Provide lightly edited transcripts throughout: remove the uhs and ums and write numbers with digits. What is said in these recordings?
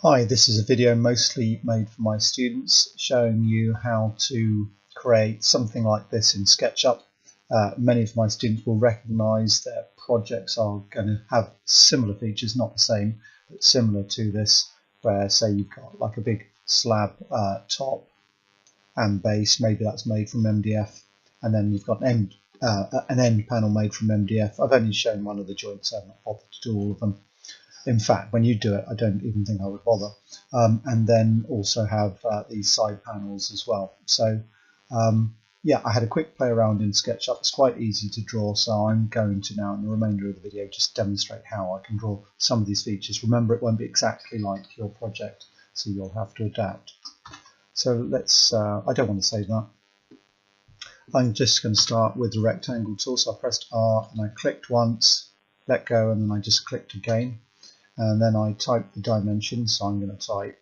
Hi, this is a video mostly made for my students showing you how to create something like this in SketchUp. Many of my students will recognize their projects are going to have similar features, not the same, but similar to this, where say you've got like a big slab top and base, maybe that's made from MDF, and then you've got an end panel made from MDF. I've only shown one of the joints, I've not bothered to do all of them. In fact, when you do it, I don't even think I would bother. And then also have these side panels as well. So yeah, I had a quick play around in SketchUp. It's quite easy to draw, so I'm going to now in the remainder of the video just demonstrate how I can draw some of these features. Remember, it won't be exactly like your project, so you'll have to adapt. So let's, I don't want to save that. I'm just going to start with the rectangle tool. So I pressed R and I clicked once, let go, and then I just clicked again. And then I type the dimensions, so I'm going to type,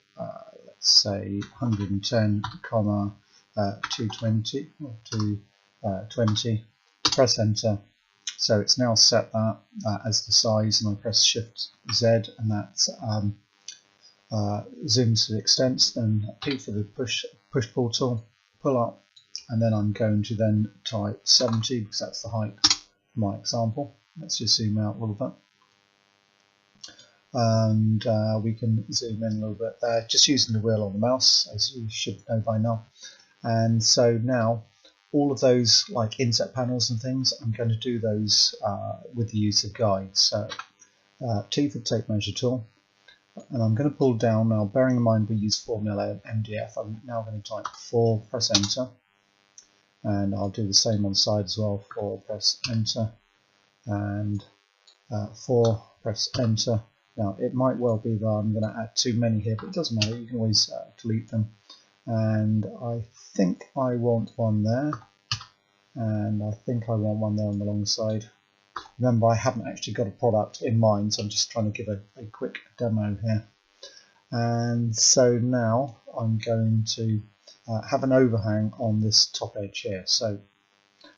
let's say 110, 220, or 220, press enter. So it's now set that as the size, and I press Shift Z, and that's zooms to the extent, then P for the push pull tool, pull up, and then I'm going to then type 70 because that's the height of my example. Let's just zoom out a little bit. And we can zoom in a little bit there, just using the wheel on the mouse, as you should know by now. And so now all of those like inset panels and things, I'm going to do those with the use of guides. So T for the tape measure tool, and I'm going to pull down now, bearing in mind we use 4mm MDF. I'm now going to type 4, press enter, and I'll do the same on the side as well. 4, press enter, and 4, press enter. Now it might well be that I'm going to add too many here, but it doesn't matter, you can always delete them. And I think I want one there, and I think I want one there on the long side. Remember, I haven't actually got a product in mind, so I'm just trying to give a quick demo here. And so now I'm going to have an overhang on this top edge here. So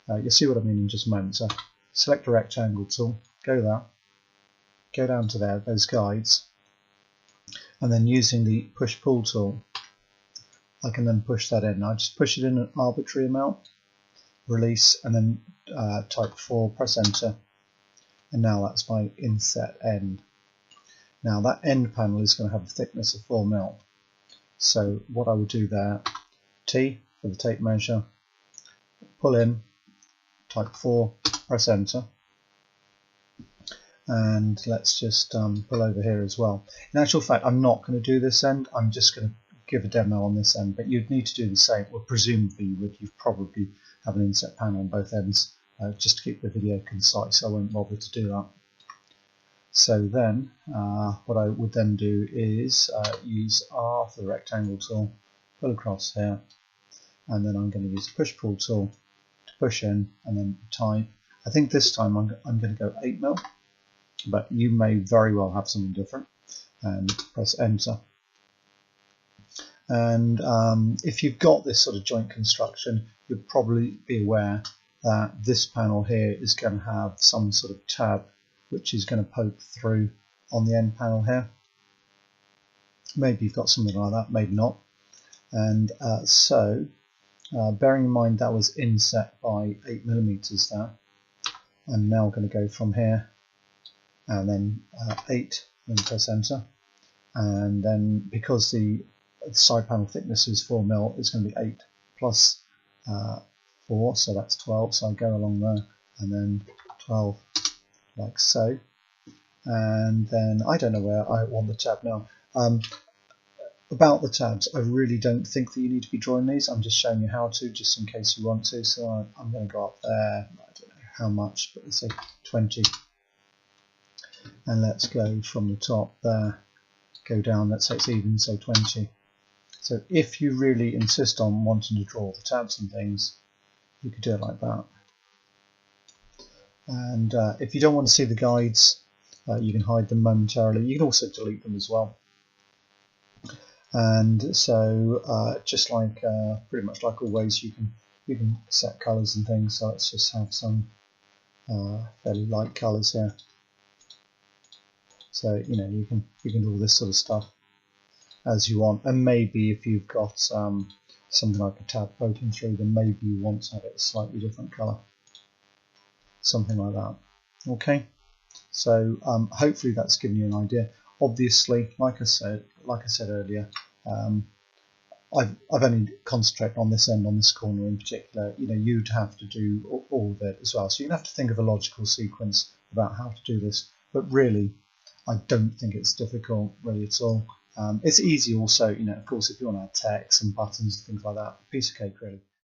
you'll see what I mean in just a moment. So select the rectangle tool, go there. Go down to there, those guides, and then using the push-pull tool, I can then push that in. I just push it in an arbitrary amount, release, and then type 4, press enter, and now that's my inset end. Now that end panel is going to have a thickness of 4mm. So what I will do there, T for the tape measure, pull in, type 4, press enter. And let's just pull over here as well. In actual fact, I'm not going to do this end, I'm just going to give a demo on this end, but you'd need to do the same, or presumably you'd probably have an inset panel on both ends, just to keep the video concise. I won't bother to do that. So then, what I would then do is use R for the rectangle tool, pull across here, and then I'm going to use the push-pull tool to push in, and then type. I think this time I'm going to go 8mm. But you may very well have something different, and press enter. And if you've got this sort of joint construction, you'll probably be aware that this panel here is going to have some sort of tab which is going to poke through on the end panel here. Maybe you've got something like that, maybe not. And so bearing in mind that was inset by 8mm there, I'm now going to go from here and then 8, and press enter, and then because the side panel thickness is 4mm, it's going to be 8 plus 4, so that's 12. So I go along there, and then 12 like so, and then I don't know where I want the tab now. About the tabs, I really don't think that you need to be drawing these. I'm just showing you how to, just in case you want to. So I'm going to go up there, I don't know how much, but let's say 20. And let's go from the top there, go down, let's say it's even, so 20. So if you really insist on wanting to draw the tabs and things, you could do it like that. And if you don't want to see the guides, you can hide them momentarily. You can also delete them as well. And so just like pretty much like always, you can set colours and things. So let's just have some fairly light colours here. So you know you can do all this sort of stuff. as you want. And maybe if you've got something like a tab poking through, then maybe you want to have it a slightly different colour, something like that. Okay, so hopefully that's given you an idea. Obviously, like I said earlier, I've only concentrated on this end, on this corner in particular. You know, you'd have to do all of it as well. So you'd have to think of a logical sequence about how to do this. But really, I don't think it's difficult really at all. It's easy also, you know, of course, if you want to add text and buttons and things like that, piece of cake really.